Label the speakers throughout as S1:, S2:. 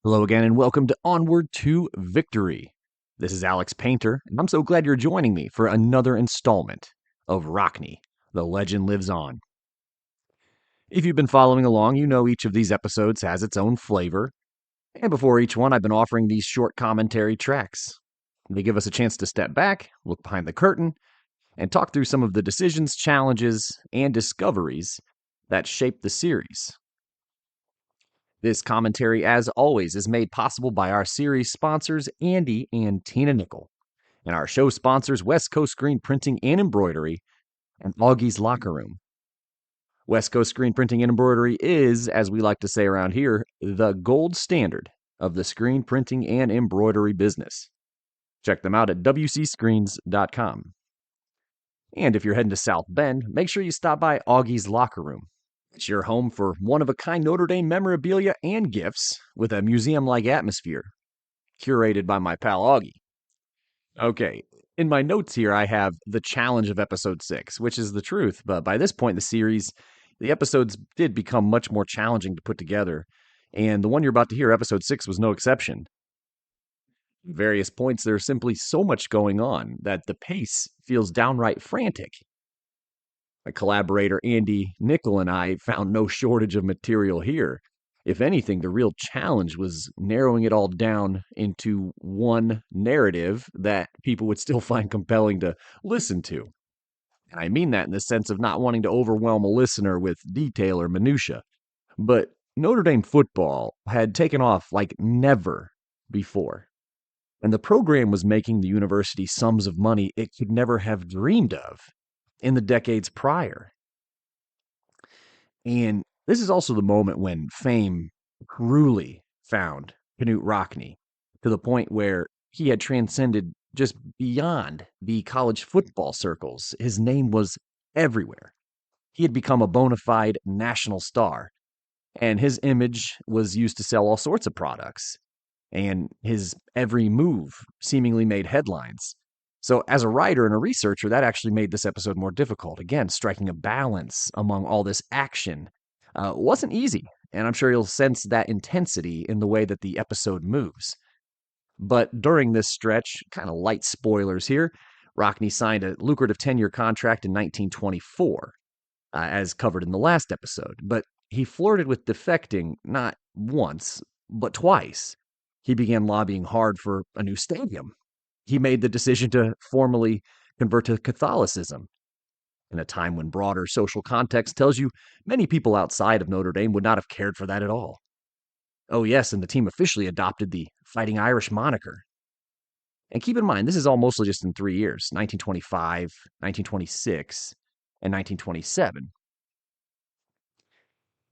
S1: Hello again, and welcome to Onward to Victory. This is Alex Painter, and I'm so glad you're joining me for another installment of Rockne, The Legend Lives On. If you've been following along, you know each of these episodes has its own flavor, and before each one, I've been offering these short commentary tracks. They give us a chance to step back, look behind the curtain, and talk through some of the decisions, challenges, and discoveries that shaped the series. This commentary, as always, is made possible by our series sponsors, Andy and Tina Nickel, and our show sponsors, West Coast Screen Printing and Embroidery, and Augie's Locker Room. West Coast Screen Printing and Embroidery is, as we like to say around here, the gold standard of the screen printing and embroidery business. Check them out at wcscreens.com. And if you're heading to South Bend, make sure you stop by Augie's Locker Room. It's your home for one-of-a-kind Notre Dame memorabilia and gifts with a museum-like atmosphere, curated by my pal Augie. Okay, in my notes here I have the challenge of episode 6, which is the truth, but by this point in the series, the episodes did become much more challenging to put together, and the one you're about to hear, episode 6, was no exception. At various points, there's simply so much going on that the pace feels downright frantic. My collaborator Andy Nickel and I found no shortage of material here. If anything, the real challenge was narrowing it all down into one narrative that people would still find compelling to listen to. And I mean that in the sense of not wanting to overwhelm a listener with detail or minutia. But Notre Dame football had taken off like never before. And the program was making the university sums of money it could never have dreamed of in the decades prior. And this is also the moment when fame truly found Knute Rockne to the point where he had transcended just beyond the college football circles. His name was everywhere. He had become a bona fide national star, and his image was used to sell all sorts of products, and his every move seemingly made headlines. So, as a writer and a researcher, that actually made this episode more difficult. Again, striking a balance among all this action wasn't easy, and I'm sure you'll sense that intensity in the way that the episode moves. But during this stretch, kind of light spoilers here, Rockne signed a lucrative 10-year contract in 1924, as covered in the last episode. But he flirted with defecting not once, but twice. He began lobbying hard for a new stadium. He made the decision to formally convert to Catholicism. In a time when broader social context tells you many people outside of Notre Dame would not have cared for that at all. Oh, yes, and the team officially adopted the Fighting Irish moniker. And keep in mind, this is all mostly just in 3 years 1925, 1926, and 1927.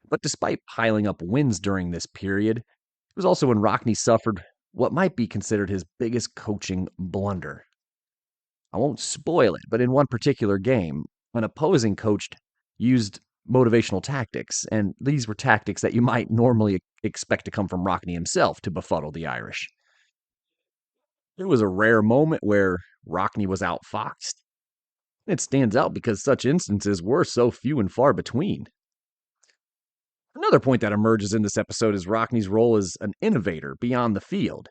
S1: But despite piling up wins during this period, it was also when Rockne suffered what might be considered his biggest coaching blunder. I won't spoil it, but in one particular game, an opposing coach used motivational tactics, and these were tactics that you might normally expect to come from Rockne himself to befuddle the Irish. It was a rare moment where Rockne was outfoxed. It stands out because such instances were so few and far between. Another point that emerges in this episode is Rockne's role as an innovator beyond the field.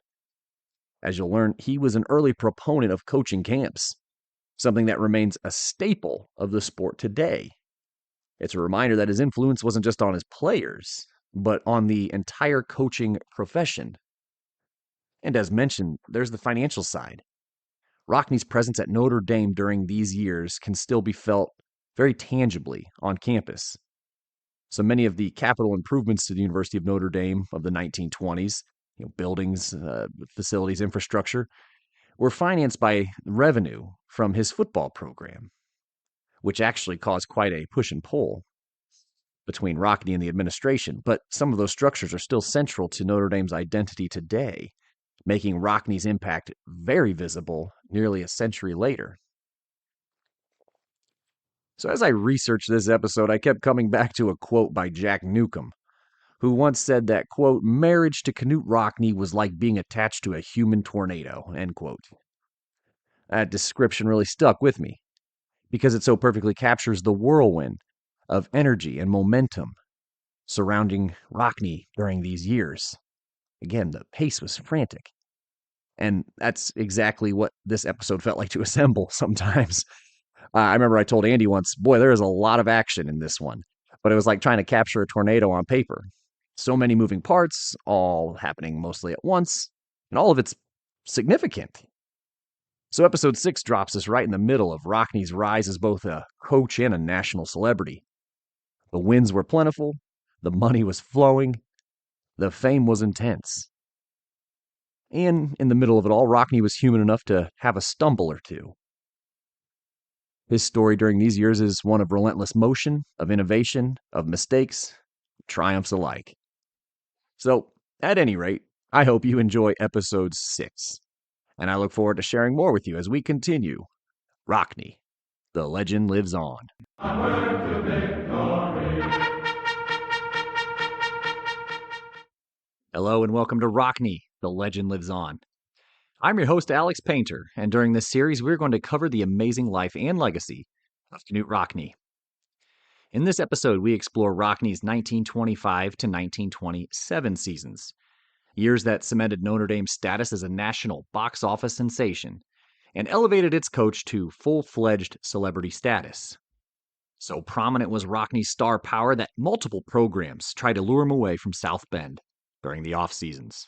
S1: As you'll learn, he was an early proponent of coaching camps, something that remains a staple of the sport today. It's a reminder that his influence wasn't just on his players, but on the entire coaching profession. And as mentioned, there's the financial side. Rockne's presence at Notre Dame during these years can still be felt very tangibly on campus. So many of the capital improvements to the University of Notre Dame of the 1920s, buildings, facilities, infrastructure, were financed by revenue from his football program, which actually caused quite a push and pull between Rockne and the administration. But some of those structures are still central to Notre Dame's identity today, making Rockne's impact very visible nearly a century later. So as I researched this episode, I kept coming back to a quote by Jack Newcomb, who once said that, quote, "Marriage to Knute Rockne was like being attached to a human tornado," end quote. That description really stuck with me because it so perfectly captures the whirlwind of energy and momentum surrounding Rockne during these years. Again, the pace was frantic. And that's exactly what this episode felt like to assemble sometimes. I remember I told Andy once, boy, there is a lot of action in this one, but it was like trying to capture a tornado on paper. So many moving parts, all happening mostly at once, and all of it's significant. So episode 6 drops us right in the middle of Rockne's rise as both a coach and a national celebrity. The wins were plentiful, the money was flowing, the fame was intense. And in the middle of it all, Rockne was human enough to have a stumble or two. His story during these years is one of relentless motion, of innovation, of mistakes, triumphs alike. So, at any rate, I hope you enjoy episode 6, and I look forward to sharing more with you as we continue. Rockne, the legend lives on. Hello and welcome to Rockne, the legend lives on. I'm your host, Alex Painter, and during this series, we're going to cover the amazing life and legacy of Knute Rockne. In this episode, we explore Rockne's 1925 to 1927 seasons, years that cemented Notre Dame's status as a national box office sensation and elevated its coach to full-fledged celebrity status. So prominent was Rockne's star power that multiple programs tried to lure him away from South Bend during the off-seasons.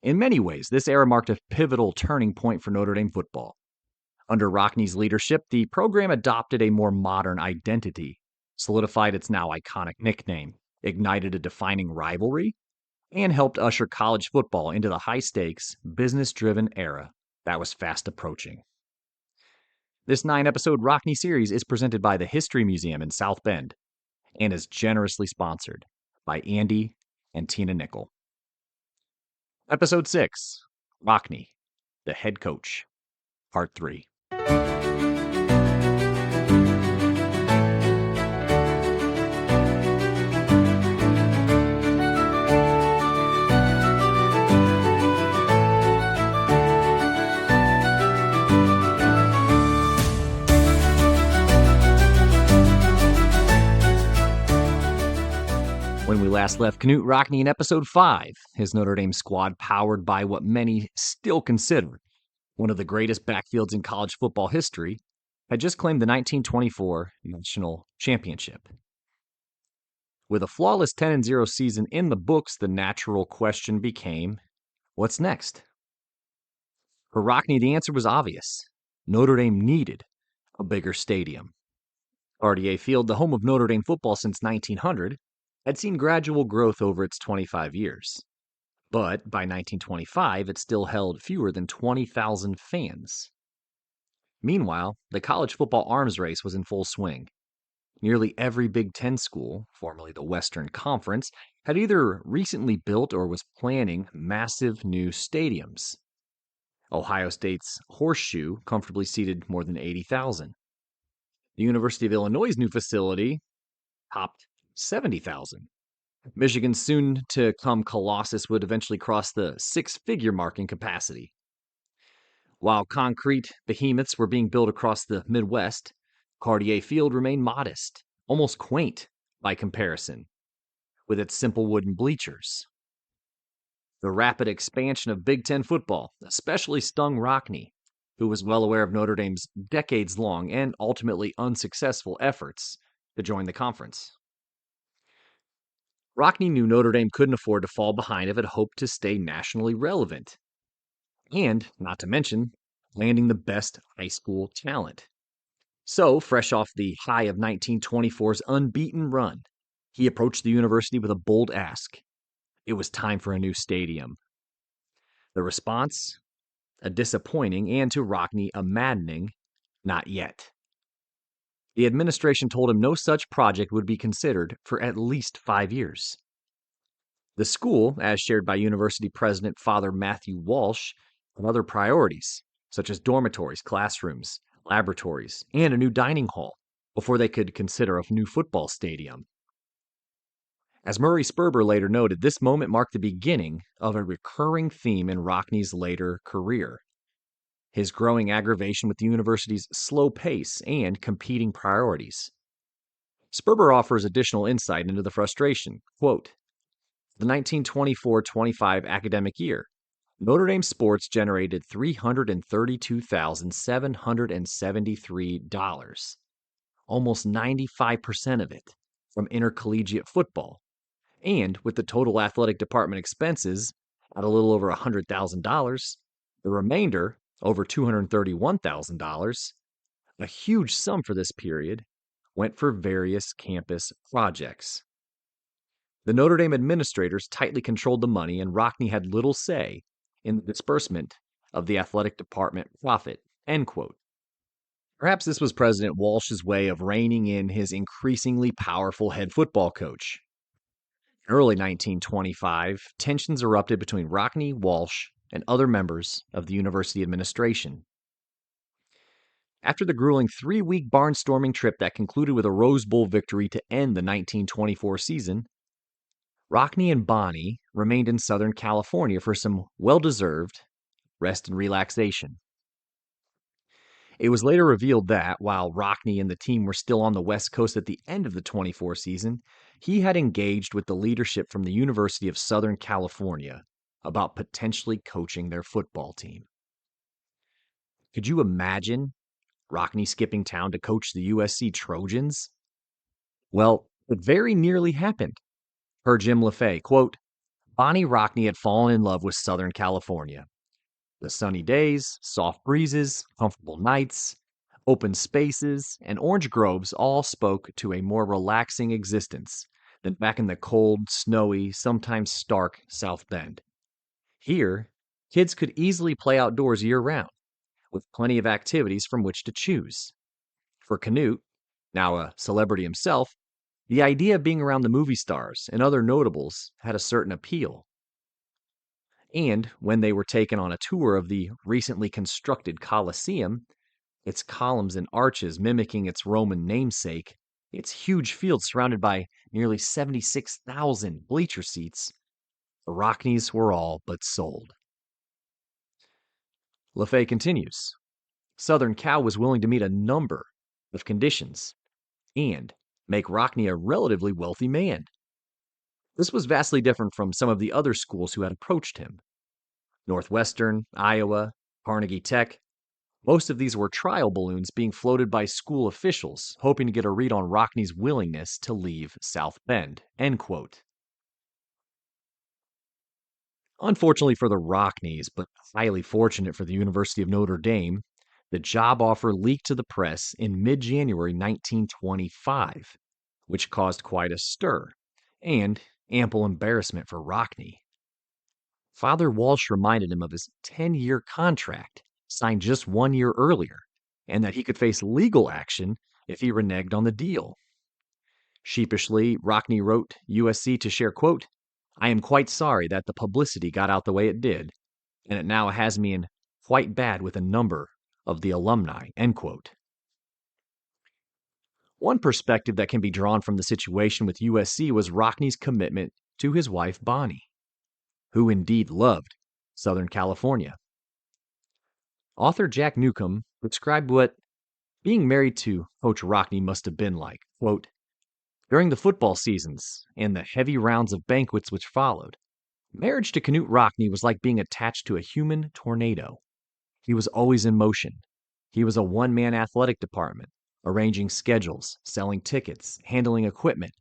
S1: In many ways, this era marked a pivotal turning point for Notre Dame football. Under Rockne's leadership, the program adopted a more modern identity, solidified its now iconic nickname, ignited a defining rivalry, and helped usher college football into the high-stakes, business-driven era that was fast approaching. This 9-episode Rockne series is presented by the History Museum in South Bend and is generously sponsored by Andy and Tina Nickel. Episode 6, Rockne, the head coach, Part 3. When we last left Knute Rockne in episode 5, his Notre Dame squad, powered by what many still consider one of the greatest backfields in college football history, had just claimed the 1924 National Championship. With a flawless 10-0 season in the books, the natural question became, what's next? For Rockne, the answer was obvious. Notre Dame needed a bigger stadium. RDA Field, the home of Notre Dame football since 1900, had seen gradual growth over its 25 years. But by 1925, it still held fewer than 20,000 fans. Meanwhile, the college football arms race was in full swing. Nearly every Big Ten school, formerly the Western Conference, had either recently built or was planning massive new stadiums. Ohio State's Horseshoe comfortably seated more than 80,000. The University of Illinois' new facility topped 70,000. Michigan's soon-to-come Colossus would eventually cross the six-figure mark in capacity. While concrete behemoths were being built across the Midwest, Cartier Field remained modest, almost quaint by comparison, with its simple wooden bleachers. The rapid expansion of Big Ten football especially stung Rockne, who was well aware of Notre Dame's decades-long and ultimately unsuccessful efforts to join the conference. Rockne knew Notre Dame couldn't afford to fall behind if it hoped to stay nationally relevant. And, not to mention, landing the best high school talent. So, fresh off the high of 1924's unbeaten run, he approached the university with a bold ask. It was time for a new stadium. The response? A disappointing and, to Rockne, a maddening, not yet. The administration told him no such project would be considered for at least 5 years. The school, as shared by University President Father Matthew Walsh, had other priorities, such as dormitories, classrooms, laboratories, and a new dining hall, before they could consider a new football stadium. As Murray Sperber later noted, this moment marked the beginning of a recurring theme in Rockne's later career. His growing aggravation with the university's slow pace and competing priorities. Sperber offers additional insight into the frustration. Quote, The 1924-25 academic year, Notre Dame sports generated $332,773, almost 95% of it, from intercollegiate football. And with the total athletic department expenses at a little over $100,000, the remainder, over $231,000, a huge sum for this period, went for various campus projects. The Notre Dame administrators tightly controlled the money, and Rockne had little say in the disbursement of the athletic department profit. End quote. Perhaps this was President Walsh's way of reining in his increasingly powerful head football coach. In early 1925, tensions erupted between Rockne, Walsh, and other members of the university administration. After the grueling 3-week barnstorming trip that concluded with a Rose Bowl victory to end the 1924 season, Rockne and Bonney remained in Southern California for some well-deserved rest and relaxation. It was later revealed that, while Rockne and the team were still on the West Coast at the end of the 24 season, he had engaged with the leadership from the University of Southern California about potentially coaching their football team. Could you imagine Rockne skipping town to coach the USC Trojans? Well, it very nearly happened. Per Jim LaFay, quote, Bonnie Rockne had fallen in love with Southern California. The sunny days, soft breezes, comfortable nights, open spaces, and orange groves all spoke to a more relaxing existence than back in the cold, snowy, sometimes stark South Bend. Here, kids could easily play outdoors year-round, with plenty of activities from which to choose. For Knute, now a celebrity himself, the idea of being around the movie stars and other notables had a certain appeal. And when they were taken on a tour of the recently constructed Colosseum, its columns and arches mimicking its Roman namesake, its huge field surrounded by nearly 76,000 bleacher seats, the Rocknes were all but sold. LaFay continues, Southern Cal was willing to meet a number of conditions and make Rockne a relatively wealthy man. This was vastly different from some of the other schools who had approached him. Northwestern, Iowa, Carnegie Tech, most of these were trial balloons being floated by school officials, hoping to get a read on Rockne's willingness to leave South Bend. End quote. Unfortunately for the Rocknes, but highly fortunate for the University of Notre Dame, the job offer leaked to the press in mid-January 1925, which caused quite a stir and ample embarrassment for Rockne. Father Walsh reminded him of his 10-year contract, signed just 1 year earlier, and that he could face legal action if he reneged on the deal. Sheepishly, Rockne wrote USC to share, quote, I am quite sorry that the publicity got out the way it did, and it now has me in quite bad with a number of the alumni, end quote. One perspective that can be drawn from the situation with USC was Rockne's commitment to his wife Bonnie, who indeed loved Southern California. Author Jack Newcomb described what being married to Coach Rockne must have been like. Quote, during the football seasons and the heavy rounds of banquets which followed, marriage to Knute Rockne was like being attached to a human tornado. He was always in motion. He was a one-man athletic department, arranging schedules, selling tickets, handling equipment,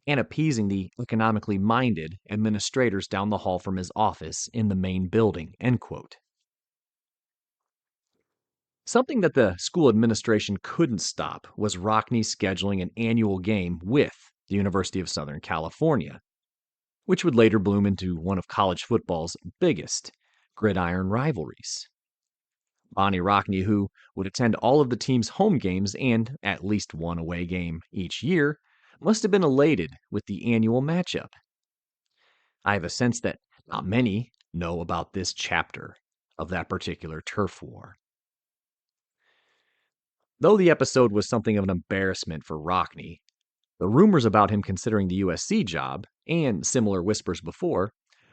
S1: and appeasing the economically minded administrators down the hall from his office in the main building, end quote. Something that the school administration couldn't stop was Rockne scheduling an annual game with the University of Southern California, which would later bloom into one of college football's biggest gridiron rivalries. Bonnie Rockne, who would attend all of the team's home games and at least one away game each year, must have been elated with the annual matchup. I have a sense that not many know about this chapter of that particular turf war. Though the episode was something of an embarrassment for Rockne, the rumors about him considering the USC job, and similar whispers before,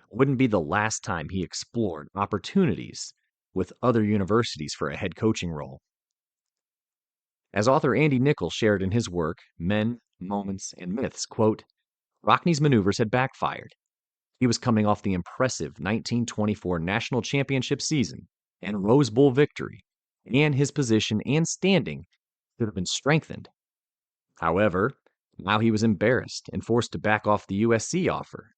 S1: wouldn't be the last time he explored opportunities with other universities for a head coaching role. As author Andy Nichols shared in his work, Men, Moments, and Myths, quote, Rockne's maneuvers had backfired. He was coming off the impressive 1924 national championship season and Rose Bowl victory, and his position and standing could have been strengthened. However, now he was embarrassed and forced to back off the USC offer.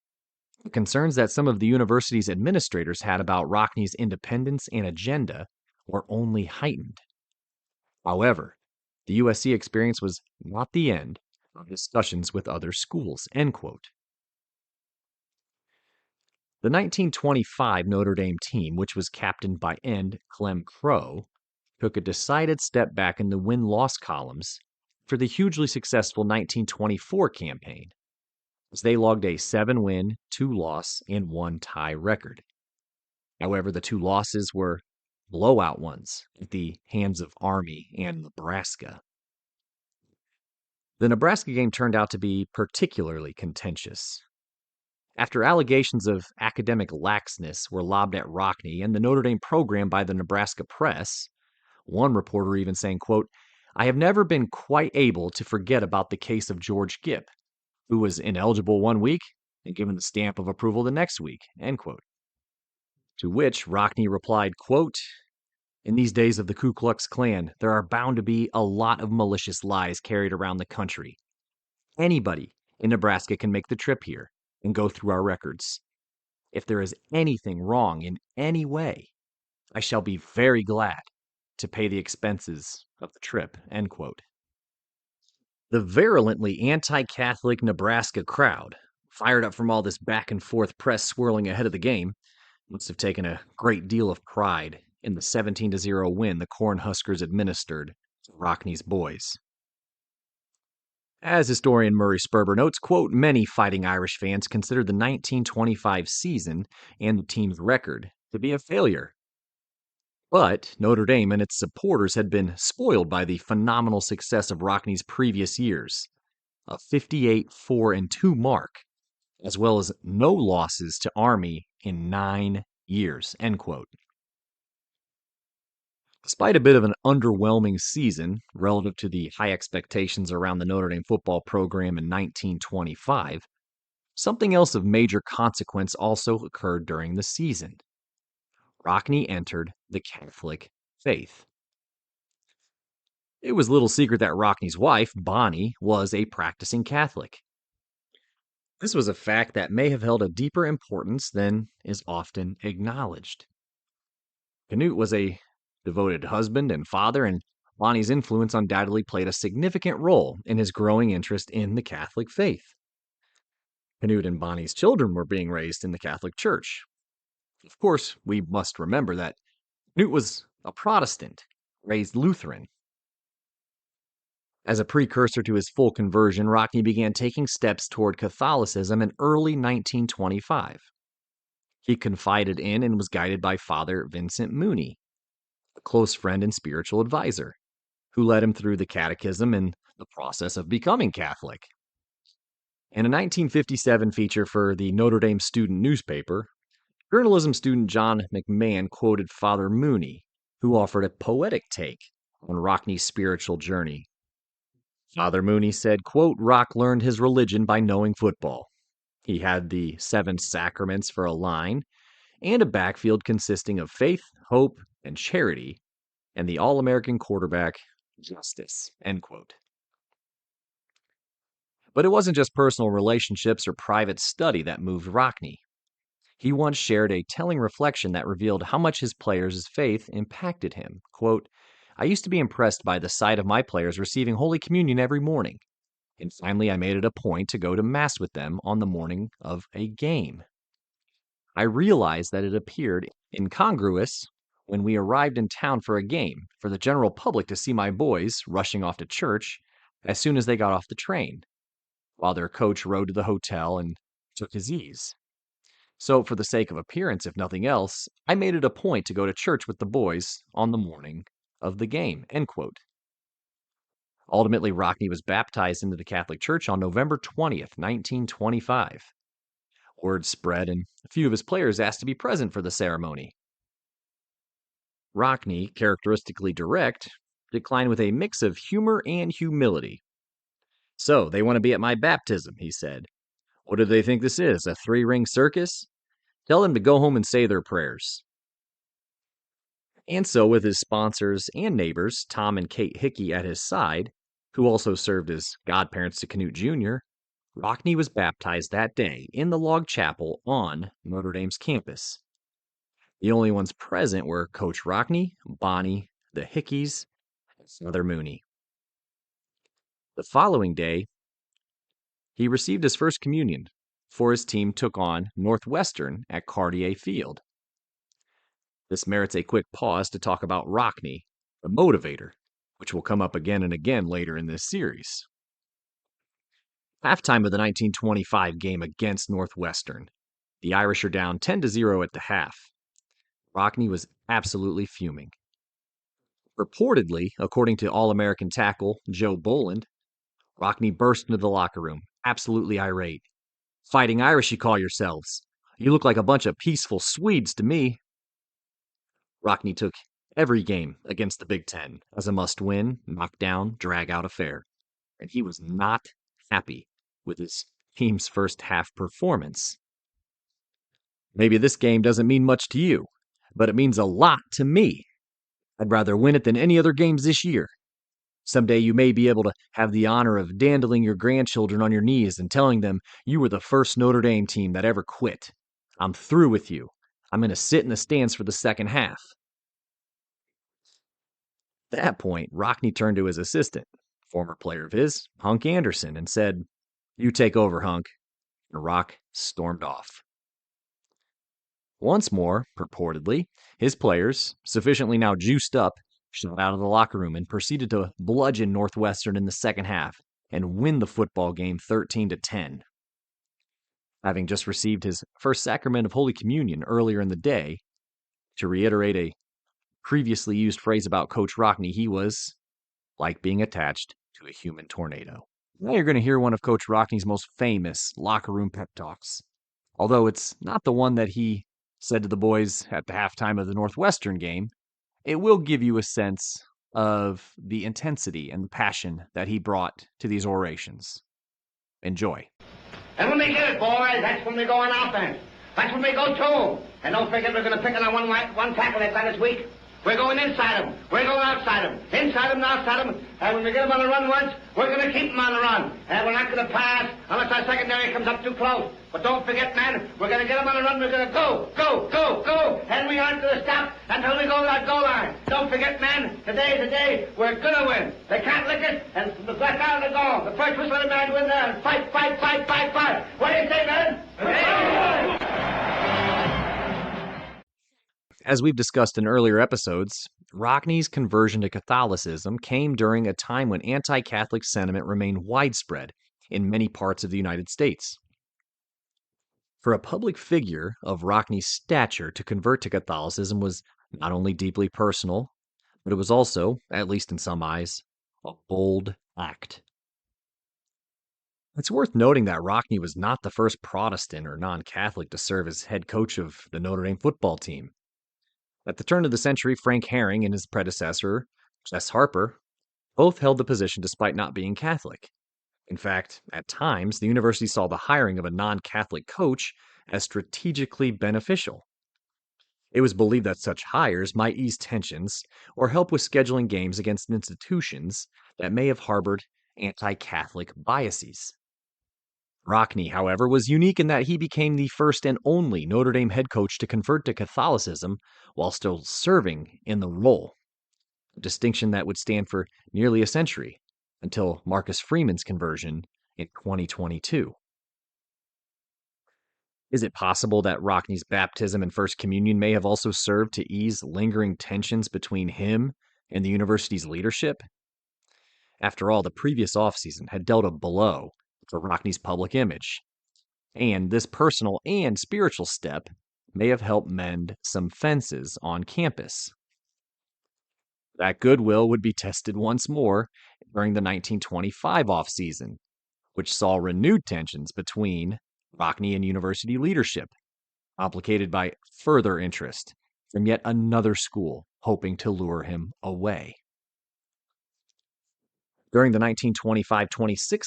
S1: The concerns that some of the university's administrators had about Rockne's independence and agenda were only heightened. However, the USC experience was not the end of discussions with other schools. End quote. The 1925 Notre Dame team, which was captained by end Clem Crow, took a decided step back in the win-loss columns for the hugely successful 1924 campaign, as they logged a 7-win, 2-loss, and 1-tie record. However, the 2 losses were blowout ones at the hands of Army and Nebraska. The Nebraska game turned out to be particularly contentious. After allegations of academic laxness were lobbed at Rockne and the Notre Dame program by the Nebraska press, one reporter even saying, quote, "I have never been quite able to forget about the case of George Gipp, who was ineligible one week and given the stamp of approval the next week," end quote. To which Rockne replied, quote, "In these days of the Ku Klux Klan, there are bound to be a lot of malicious lies carried around the country. Anybody in Nebraska can make the trip here and go through our records. If there is anything wrong in any way, I shall be very glad to pay the expenses of the trip," end quote. The virulently anti-Catholic Nebraska crowd, fired up from all this back and forth press swirling ahead of the game, must have taken a great deal of pride in the 17-0 win the Cornhuskers administered to Rockne's boys. As historian Murray Sperber notes, quote, "Many Fighting Irish fans considered the 1925 season and the team's record to be a failure. But Notre Dame and its supporters had been spoiled by the phenomenal success of Rockne's previous years, a 58-4-2 mark, as well as no losses to Army in 9 years," end quote. Despite a bit of an underwhelming season relative to the high expectations around the Notre Dame football program in 1925, something else of major consequence also occurred during the season. Rockne entered the Catholic faith. It was little secret that Rockne's wife, Bonnie, was a practicing Catholic. This was a fact that may have held a deeper importance than is often acknowledged. Knute was a devoted husband and father, and Bonnie's influence undoubtedly played a significant role in his growing interest in the Catholic faith. Knute and Bonnie's children were being raised in the Catholic Church. Of course, we must remember that Knute was a Protestant, raised Lutheran. As a precursor to his full conversion, Rockne began taking steps toward Catholicism in early 1925. He confided in and was guided by Father Vincent Mooney, a close friend and spiritual advisor, who led him through the catechism and the process of becoming Catholic. In a 1957 feature for the Notre Dame student newspaper, journalism student John McMahon quoted Father Mooney, who offered a poetic take on Rockne's spiritual journey. Father Mooney said, quote, "Rock learned his religion by knowing football. He had the 7 sacraments for a line and a backfield consisting of faith, hope, and charity, and the All-American quarterback, Justice," end quote. But it wasn't just personal relationships or private study that moved Rockne. He once shared a telling reflection that revealed how much his players' faith impacted him. Quote, "I used to be impressed by the sight of my players receiving Holy Communion every morning, and finally I made it a point to go to Mass with them on the morning of a game. I realized that it appeared incongruous when we arrived in town for a game for the general public to see my boys rushing off to church as soon as they got off the train, while their coach rode to the hotel and took his ease. So, for the sake of appearance, if nothing else, I made it a point to go to church with the boys on the morning of the game," end quote. Ultimately, Rockne was baptized into the Catholic Church on November 20th, 1925. Word spread, and a few of his players asked to be present for the ceremony. Rockne, characteristically direct, declined with a mix of humor and humility. "So, they want to be at my baptism," he said. What do they think this is, a three-ring circus? Tell them to go home and say their prayers. And so, with his sponsors and neighbors, Tom and Kate Hickey at his side, who also served as godparents to Knute Jr., Rockne was baptized that day in the log chapel on Notre Dame's campus. The only ones present were Coach Rockne, Bonnie, the Hickeys, and Father Mooney. The following day, he received his first communion, for his team took on Northwestern at Cartier Field. This merits a quick pause to talk about Rockne, the motivator, which will come up again and again later in this series. Halftime of the 1925 game against Northwestern. The Irish are down 10-0 at the half. Rockne was absolutely fuming. Reportedly, according to All-American tackle Joe Boland, Rockne burst into the locker room, absolutely irate. "Fighting Irish, you call yourselves. You look like a bunch of peaceful Swedes to me." Rockne took every game against the Big Ten as a must-win, knockdown, drag-out affair, and he was not happy with his team's first half performance. Maybe this game doesn't mean much to you, but it means a lot to me. I'd rather win it than any other games this year. Someday you may be able to have the honor of dandling your grandchildren on your knees and telling them you were the first Notre Dame team that ever quit. I'm through with you. I'm going to sit in the stands for the second half. At that point, Rockne turned to his assistant, former player of his, Hunk Anderson, and said, "You take over, Hunk." And Rock stormed off. Once more, purportedly, his players, sufficiently now juiced up, shot out of the locker room and proceeded to bludgeon Northwestern in the second half and win the football game 13-10. Having just received his first sacrament of Holy Communion earlier in the day, to reiterate a previously used phrase about Coach Rockne, he was like being attached to a human tornado. Now you're going to hear one of Coach Rockne's most famous locker room pep talks, although it's not the one that he said to the boys at the halftime of the Northwestern game. It will give you a sense of the intensity and the passion that he brought to these orations. Enjoy.
S2: And when we get it, boys, that's when we go on offense. That's when we go to them. And don't forget we're going to pick on one tackle that's on this week. We're going inside them. We're going outside them. Inside them and outside them. And when we get them on the run once, we're going to keep them on the run. And we're not going to pass unless our secondary comes up too close. But don't forget, man, we're going to get them on the run. We're going to go, go, go, go. And we aren't going to stop until we go to that goal line. Don't forget, man, today's the day we're going to win. They can't lick us, and the left out of the goal. The first whistle of the man win there. And fight, fight, fight, fight, fight. What do you say, man?
S1: As we've discussed in earlier episodes, Rockne's conversion to Catholicism came during a time when anti-Catholic sentiment remained widespread in many parts of the United States. For a public figure of Rockne's stature to convert to Catholicism was not only deeply personal, but it was also, at least in some eyes, a bold act. It's worth noting that Rockne was not the first Protestant or non-Catholic to serve as head coach of the Notre Dame football team. At the turn of the century, Frank Herring and his predecessor, Jess Harper, both held the position despite not being Catholic. In fact, at times, the university saw the hiring of a non-Catholic coach as strategically beneficial. It was believed that such hires might ease tensions or help with scheduling games against institutions that may have harbored anti-Catholic biases. Rockne, however, was unique in that he became the first and only Notre Dame head coach to convert to Catholicism while still serving in the role, a distinction that would stand for nearly a century until Marcus Freeman's conversion in 2022. Is it possible that Rockne's baptism and First Communion may have also served to ease lingering tensions between him and the university's leadership? After all, the previous offseason had dealt a blow for Rockne's public image, and this personal and spiritual step may have helped mend some fences on campus. That goodwill would be tested once more during the 1925 offseason, which saw renewed tensions between Rockne and university leadership, complicated by further interest from yet another school hoping to lure him away. During the 1925-26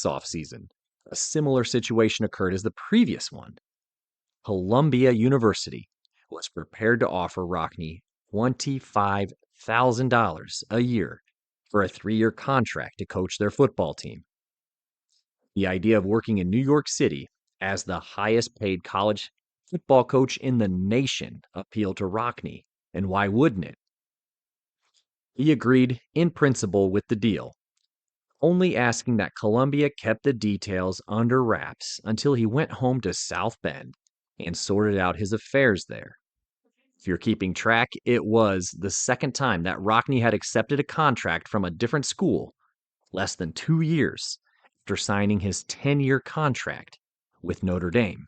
S1: offseason, A similar situation occurred as the previous one. Columbia University was prepared to offer Rockne $25,000 a year for a 3-year contract to coach their football team. The idea of working in New York City as the highest paid college football coach in the nation appealed to Rockne, and why wouldn't it? He agreed in principle with the deal, only asking that Columbia kept the details under wraps until he went home to South Bend and sorted out his affairs there. If you're keeping track, it was the second time that Rockne had accepted a contract from a different school less than 2 years after signing his 10-year contract with Notre Dame.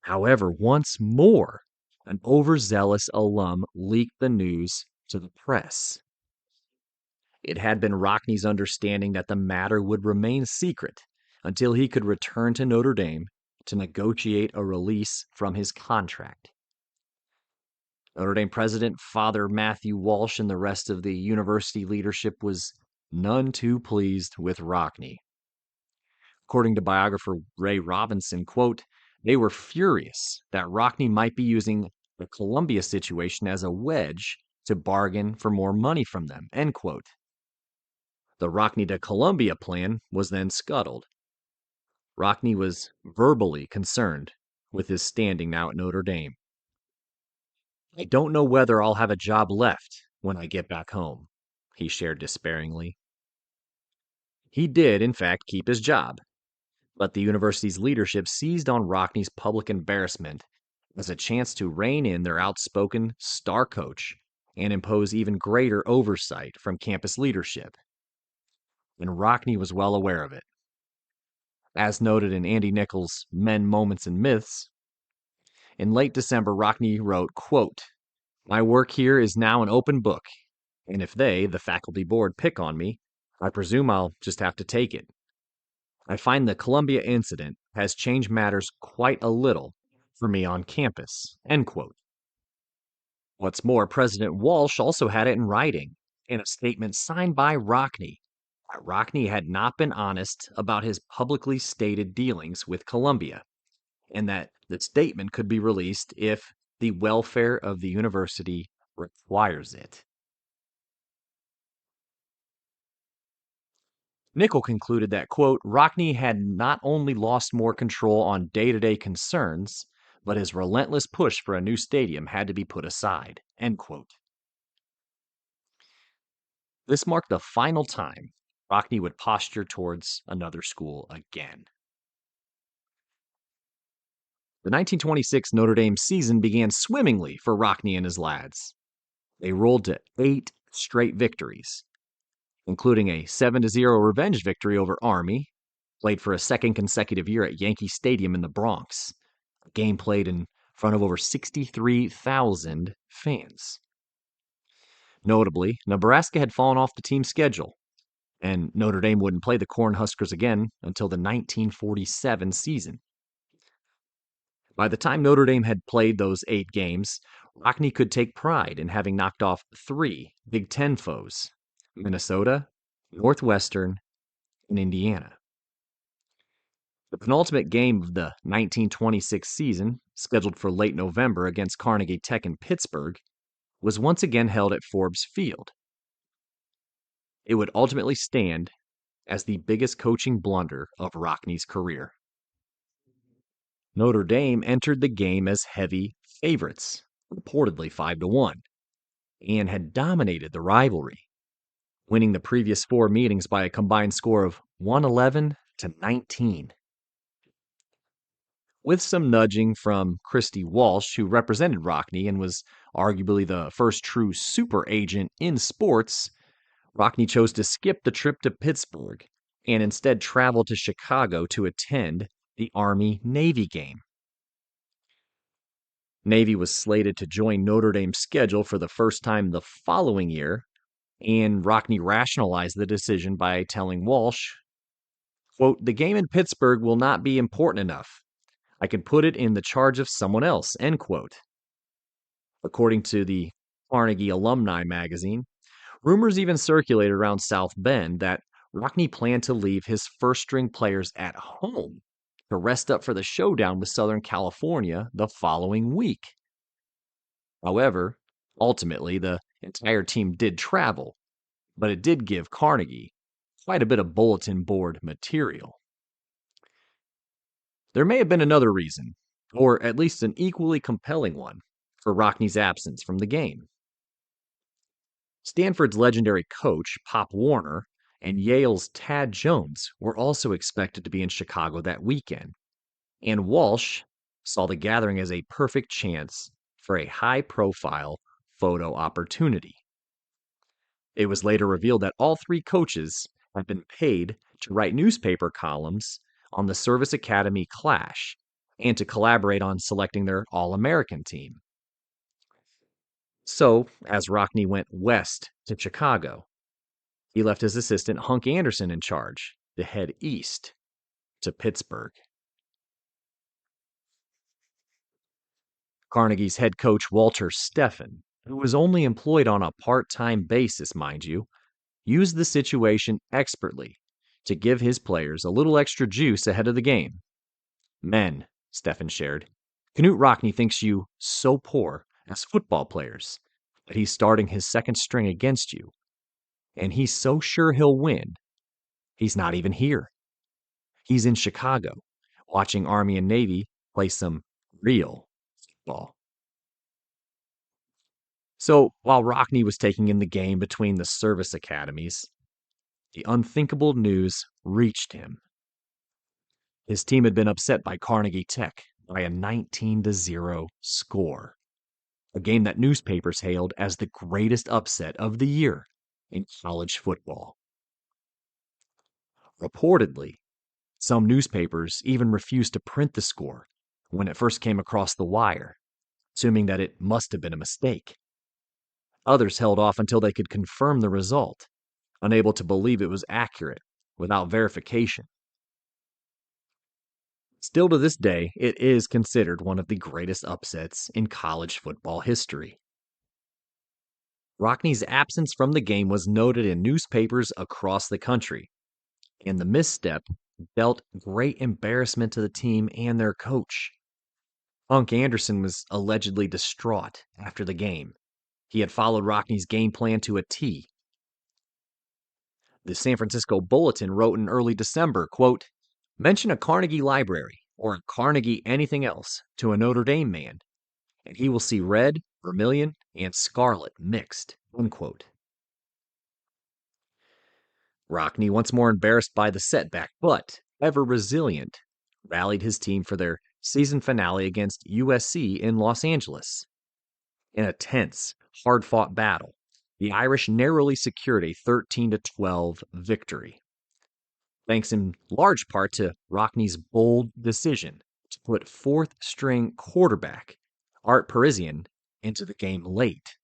S1: However, once more, an overzealous alum leaked the news to the press. It had been Rockne's understanding that the matter would remain secret until he could return to Notre Dame to negotiate a release from his contract. Notre Dame president Father Matthew Walsh and the rest of the university leadership was none too pleased with Rockne. According to biographer Ray Robinson, quote, they were furious that Rockne might be using the Columbia situation as a wedge to bargain for more money from them, end quote. The Rockne to Columbia plan was then scuttled. Rockne was verbally concerned with his standing now at Notre Dame. I don't know whether I'll have a job left when I get back home, he shared despairingly. He did, in fact, keep his job, but the university's leadership seized on Rockne's public embarrassment as a chance to rein in their outspoken star coach and impose even greater oversight from campus leadership. And Rockne was well aware of it. As noted in Andy Nichols' Men, Moments, and Myths, in late December, Rockne wrote, quote, my work here is now an open book, and if they, the faculty board, pick on me, I presume I'll just have to take it. I find the Columbia incident has changed matters quite a little for me on campus, end quote. What's more, President Walsh also had it in writing, in a statement signed by Rockne, that Rockne had not been honest about his publicly stated dealings with Columbia, and that the statement could be released if the welfare of the university requires it. Nichol concluded that, quote, Rockne had not only lost more control on day-to-day concerns, but his relentless push for a new stadium had to be put aside, end quote. This marked the final time Rockne would posture towards another school again. The 1926 Notre Dame season began swimmingly for Rockne and his lads. They rolled to 8 straight victories, including a 7-0 revenge victory over Army, played for a second consecutive year at Yankee Stadium in the Bronx, a game played in front of over 63,000 fans. Notably, Nebraska had fallen off the team's schedule, and Notre Dame wouldn't play the Cornhuskers again until the 1947 season. By the time Notre Dame had played those 8 games, Rockne could take pride in having knocked off 3 Big Ten foes, Minnesota, Northwestern, and Indiana. The penultimate game of the 1926 season, scheduled for late November against Carnegie Tech in Pittsburgh, was once again held at Forbes Field. It would ultimately stand as the biggest coaching blunder of Rockne's career. Notre Dame entered the game as heavy favorites, reportedly 5-1, and had dominated the rivalry, winning the previous 4 meetings by a combined score of 111-19. With some nudging from Christy Walsh, who represented Rockne and was arguably the first true super agent in sports, Rockne chose to skip the trip to Pittsburgh and instead traveled to Chicago to attend the Army-Navy game. Navy was slated to join Notre Dame's schedule for the first time the following year, and Rockne rationalized the decision by telling Walsh, quote, the game in Pittsburgh will not be important enough. I can put it in the charge of someone else, end quote. According to the Carnegie Alumni magazine, rumors even circulated around South Bend that Rockne planned to leave his first-string players at home to rest up for the showdown with Southern California the following week. However, ultimately, the entire team did travel, but it did give Carnegie quite a bit of bulletin board material. There may have been another reason, or at least an equally compelling one, for Rockne's absence from the game. Stanford's legendary coach, Pop Warner, and Yale's Tad Jones were also expected to be in Chicago that weekend, and Walsh saw the gathering as a perfect chance for a high-profile photo opportunity. It was later revealed that all three coaches had been paid to write newspaper columns on the Service Academy Clash and to collaborate on selecting their All-American team. So, as Rockne went west to Chicago, he left his assistant Hunk Anderson in charge to head east to Pittsburgh. Carnegie's head coach Walter Steffen, who was only employed on a part-time basis, mind you, used the situation expertly to give his players a little extra juice ahead of the game. "Men," Steffen shared, "Knute Rockne thinks you so poor as football players that he's starting his second string against you, and he's so sure he'll win, he's not even here. He's in Chicago, watching Army and Navy play some real football." So, while Rockne was taking in the game between the service academies, the unthinkable news reached him. His team had been upset by Carnegie Tech by a 19-0 score, a game that newspapers hailed as the greatest upset of the year in college football. Reportedly, some newspapers even refused to print the score when it first came across the wire, assuming that it must have been a mistake. Others held off until they could confirm the result, unable to believe it was accurate without verification. Still to this day, it is considered one of the greatest upsets in college football history. Rockne's absence from the game was noted in newspapers across the country, and the misstep dealt great embarrassment to the team and their coach. Hunk Anderson was allegedly distraught after the game. He had followed Rockne's game plan to a T. The San Francisco Bulletin wrote in early December, quote, "Mention a Carnegie library or a Carnegie anything else to a Notre Dame man, and he will see red, vermilion, and scarlet mixed." Unquote. Rockne, once more embarrassed by the setback, but ever resilient, rallied his team for their season finale against USC in Los Angeles. In a tense, hard-fought battle, the Irish narrowly secured a 13-12 victory, thanks in large part to Rockne's bold decision to put fourth-string quarterback Art Parisian into the game late.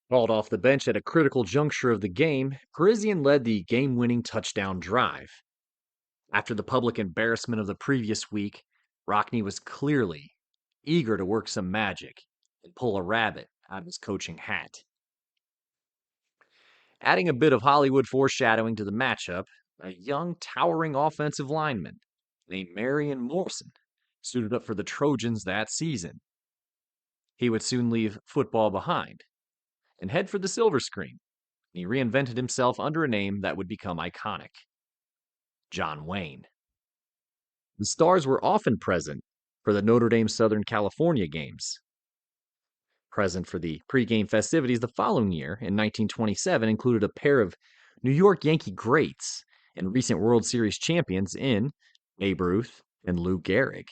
S1: Called off the bench at a critical juncture of the game, Parisian led the game-winning touchdown drive. After the public embarrassment of the previous week, Rockne was clearly eager to work some magic and pull a rabbit out of his coaching hat. Adding a bit of Hollywood foreshadowing to the matchup, a young, towering offensive lineman named Marion Morrison suited up for the Trojans that season. He would soon leave football behind and head for the silver screen. He reinvented himself under a name that would become iconic: John Wayne. The Stars were often present for the Notre Dame Southern California games. Present for the pregame festivities the following year, in 1927, included a pair of New York Yankee greats and recent World Series champions in Babe Ruth and Lou Gehrig.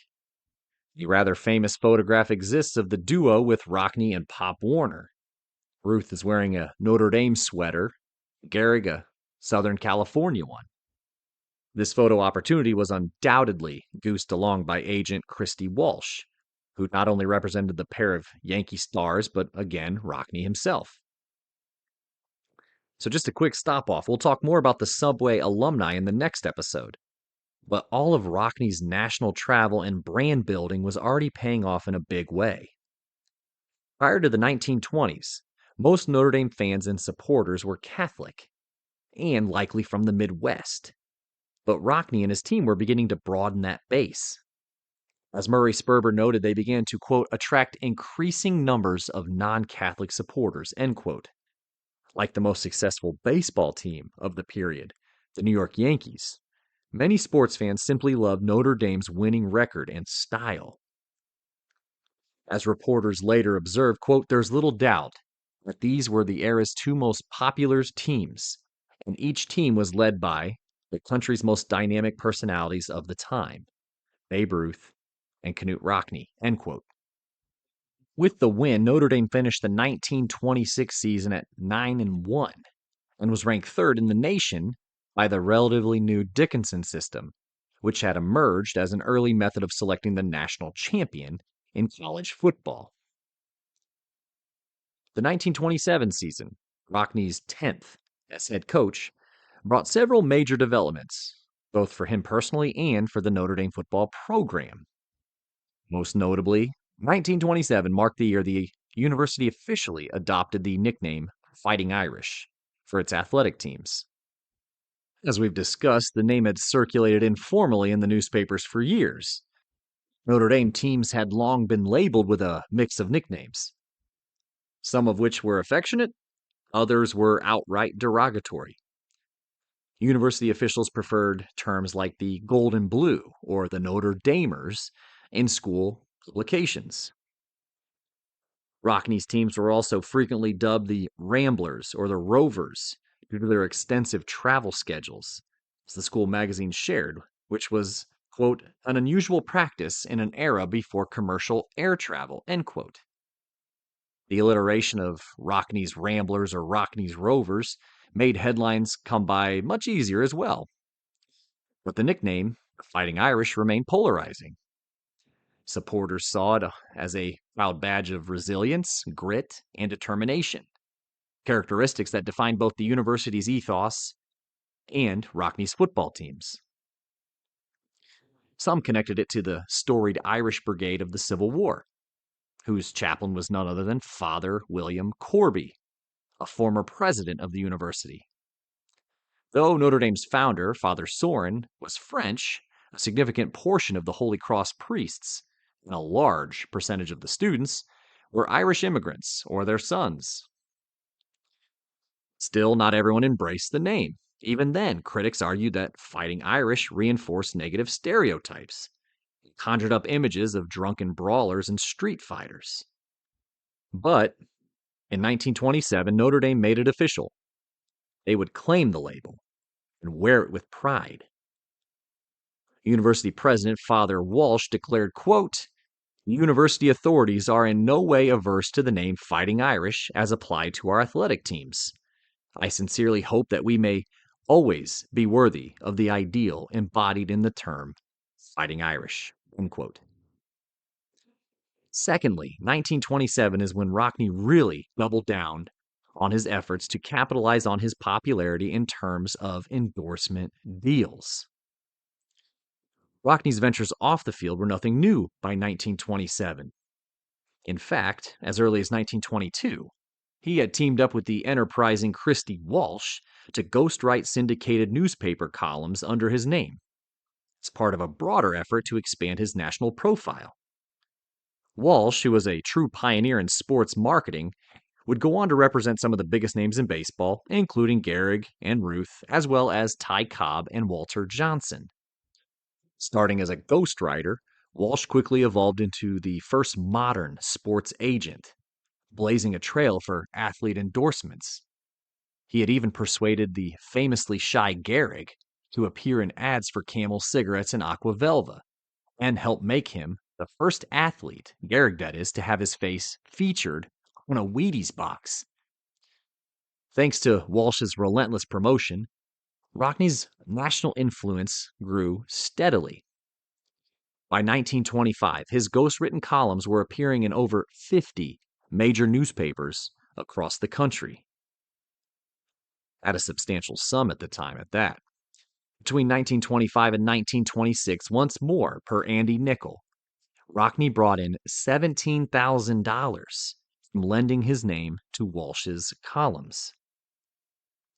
S1: A rather famous photograph exists of the duo with Rockne and Pop Warner. Ruth is wearing a Notre Dame sweater, Gehrig a Southern California one. This photo opportunity was undoubtedly goosed along by agent Christy Walsh, who not only represented the pair of Yankee stars, but again, Rockne himself. So just a quick stop-off. We'll talk more about the Subway alumni in the next episode. But all of Rockne's national travel and brand building was already paying off in a big way. Prior to the 1920s, most Notre Dame fans and supporters were Catholic, and likely from the Midwest. But Rockne and his team were beginning to broaden that base. As Murray Sperber noted, they began to, quote, attract increasing numbers of non-Catholic supporters, end quote. Like the most successful baseball team of the period, the New York Yankees, many sports fans simply loved Notre Dame's winning record and style. As reporters later observed, quote, there's little doubt that these were the era's two most popular teams, and each team was led by the country's most dynamic personalities of the time, Babe Ruth and Knute Rockne, end quote. With the win, Notre Dame finished the 1926 season at 9-1 and was ranked third in the nation by the relatively new Dickinson system, which had emerged as an early method of selecting the national champion in college football. The 1927 season, Rockne's 10th as head coach, brought several major developments, both for him personally and for the Notre Dame football program. Most notably, 1927 marked the year the university officially adopted the nickname Fighting Irish for its athletic teams. As we've discussed, the name had circulated informally in the newspapers for years. Notre Dame teams had long been labeled with a mix of nicknames, some of which were affectionate, others were outright derogatory. University officials preferred terms like the Gold and Blue or the Notre Damers in school publications. Rockne's teams were also frequently dubbed the Ramblers or the Rovers due to their extensive travel schedules, as the school magazine shared, which was, quote, an unusual practice in an era before commercial air travel, end quote. The alliteration of Rockne's Ramblers or Rockne's Rovers made headlines come by much easier as well. But the nickname, the Fighting Irish, remained polarizing. Supporters saw it as a proud badge of resilience, grit, and determination, characteristics that defined both the university's ethos and Rockne's football teams. Some connected it to the storied Irish Brigade of the Civil War, whose chaplain was none other than Father William Corby, a former president of the university. Though Notre Dame's founder, Father Sorin, was French, a significant portion of the Holy Cross priests and a large percentage of the students were Irish immigrants or their sons. Still, not everyone embraced the name. Even then, critics argued that Fighting Irish reinforced negative stereotypes, conjured up images of drunken brawlers and street fighters. But in 1927, Notre Dame made it official. They would claim the label and wear it with pride. University President Father Walsh declared, quote, university authorities are in no way averse to the name Fighting Irish as applied to our athletic teams. I sincerely hope that we may always be worthy of the ideal embodied in the term Fighting Irish, end quote. Secondly, 1927 is when Rockne really doubled down on his efforts to capitalize on his popularity in terms of endorsement deals. Rockne's ventures off the field were nothing new by 1927. In fact, as early as 1922, he had teamed up with the enterprising Christy Walsh to ghostwrite syndicated newspaper columns under his name, as part of a broader effort to expand his national profile. Walsh, who was a true pioneer in sports marketing, would go on to represent some of the biggest names in baseball, including Gehrig and Ruth, as well as Ty Cobb and Walter Johnson. Starting as a ghostwriter, Walsh quickly evolved into the first modern sports agent, blazing a trail for athlete endorsements. He had even persuaded the famously shy Gehrig to appear in ads for Camel cigarettes and Aqua Velva, and helped make him the first athlete, Gehrig that is, to have his face featured on a Wheaties box. Thanks to Walsh's relentless promotion, Rockne's national influence grew steadily. By 1925, his ghostwritten columns were appearing in over 50 major newspapers across the country. At a substantial sum at the time at that. Between 1925 and 1926, once more, per Andy Nickel, Rockne brought in $17,000 from lending his name to Walsh's columns.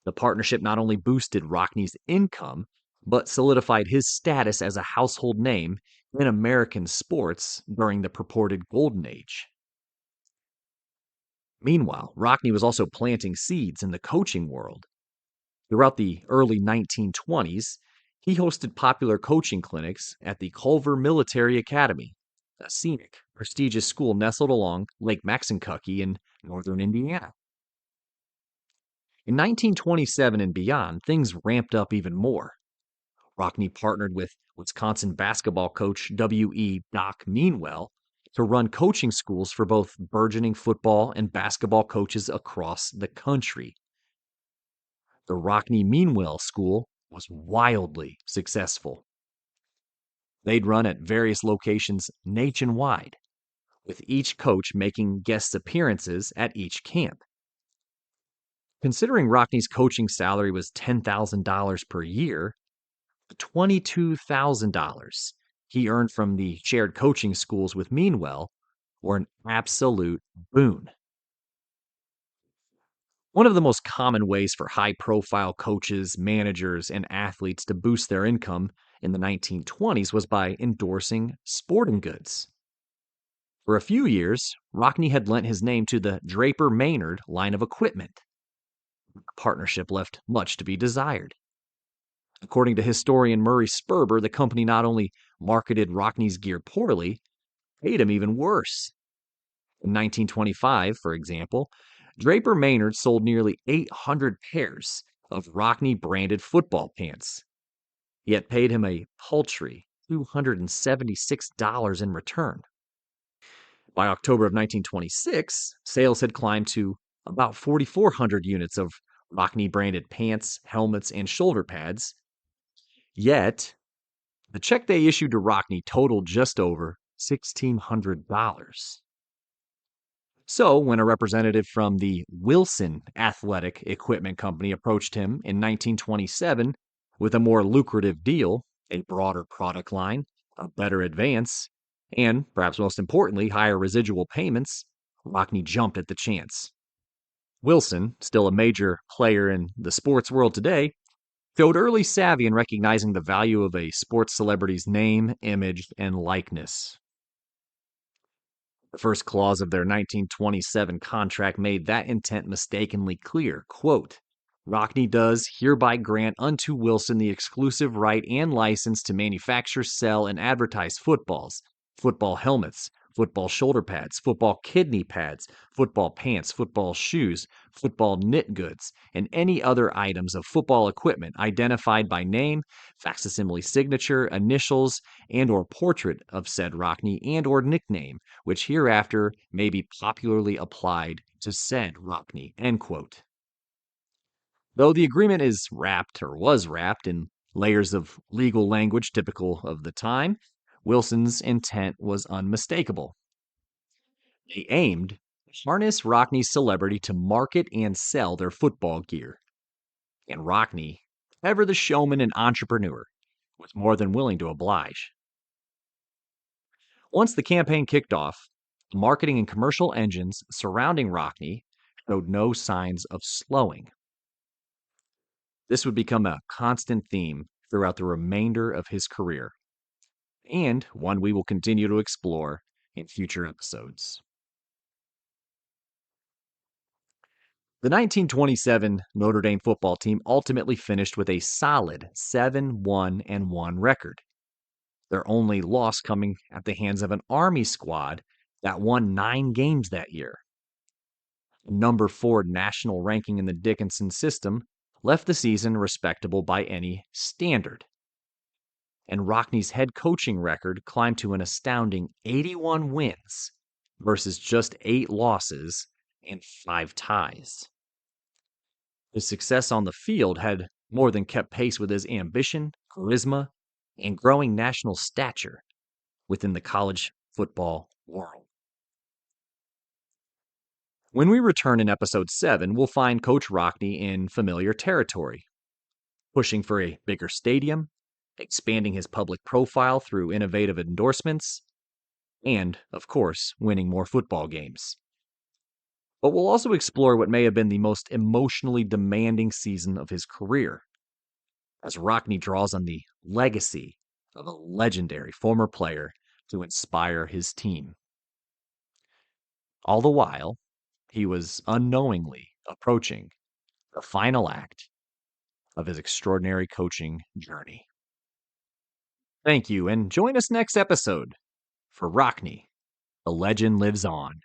S1: The partnership not only boosted Rockne's income, but solidified his status as a household name in American sports during the purported Golden Age. Meanwhile, Rockne was also planting seeds in the coaching world. Throughout the early 1920s, he hosted popular coaching clinics at the Culver Military Academy, a scenic, prestigious school nestled along Lake Maxinkuckee in northern Indiana. In 1927 and beyond, things ramped up even more. Rockne partnered with Wisconsin basketball coach W.E. Doc Meanwell to run coaching schools for both burgeoning football and basketball coaches across the country. The Rockne Meanwell School was wildly successful. They'd run at various locations nationwide, with each coach making guest appearances at each camp. Considering Rockne's coaching salary was $10,000 per year, the $22,000 he earned from the shared coaching schools with Meanwell were an absolute boon. One of the most common ways for high-profile coaches, managers, and athletes to boost their income in the 1920s was by endorsing sporting goods. For a few years, Rockne had lent his name to the Draper Maynard line of equipment. The partnership left much to be desired. According to historian Murray Sperber, the company not only marketed Rockne's gear poorly, paid him even worse. In 1925, for example, Draper Maynard sold nearly 800 pairs of Rockne-branded football pants, yet paid him a paltry $276 in return. By October of 1926, sales had climbed to about 4,400 units of Rockne-branded pants, helmets, and shoulder pads. Yet, the check they issued to Rockne totaled just over $1,600. So, when a representative from the Wilson Athletic Equipment Company approached him in 1927 with a more lucrative deal, a broader product line, a better advance, and, perhaps most importantly, higher residual payments, Rockne jumped at the chance. Wilson, still a major player in the sports world today, showed early savvy in recognizing the value of a sports celebrity's name, image, and likeness. The first clause of their 1927 contract made that intent mistakenly clear. Quote, Rockne does hereby grant unto Wilson the exclusive right and license to manufacture, sell, and advertise footballs, football helmets, football shoulder pads, football kidney pads, football pants, football shoes, football knit goods, and any other items of football equipment identified by name, facsimile signature, initials, and or portrait of said Rockne and or nickname, which hereafter may be popularly applied to said Rockne, end quote. Though the agreement is wrapped or was wrapped in layers of legal language typical of the time, Wilson's intent was unmistakable. They aimed to harness Rockne's celebrity to market and sell their football gear. And Rockne, ever the showman and entrepreneur, was more than willing to oblige. Once the campaign kicked off, the marketing and commercial engines surrounding Rockne showed no signs of slowing. This would become a constant theme throughout the remainder of his career, and one we will continue to explore in future episodes. The 1927 Notre Dame football team ultimately finished with a solid 7-1-1 record, their only loss coming at the hands of an Army squad that won 9 games that year. Number 4 national ranking in the Dickinson system left the season respectable by any standard. And Rockne's head coaching record climbed to an astounding 81 wins versus just 8 losses and 5 ties. His success on the field had more than kept pace with his ambition, charisma, and growing national stature within the college football world. When we return in episode 7, we'll find Coach Rockne in familiar territory, pushing for a bigger stadium, expanding his public profile through innovative endorsements, and, of course, winning more football games. But we'll also explore what may have been the most emotionally demanding season of his career, as Rockne draws on the legacy of a legendary former player to inspire his team. All the while, he was unknowingly approaching the final act of his extraordinary coaching journey. Thank you, and join us next episode for Rockne, The Legend Lives On.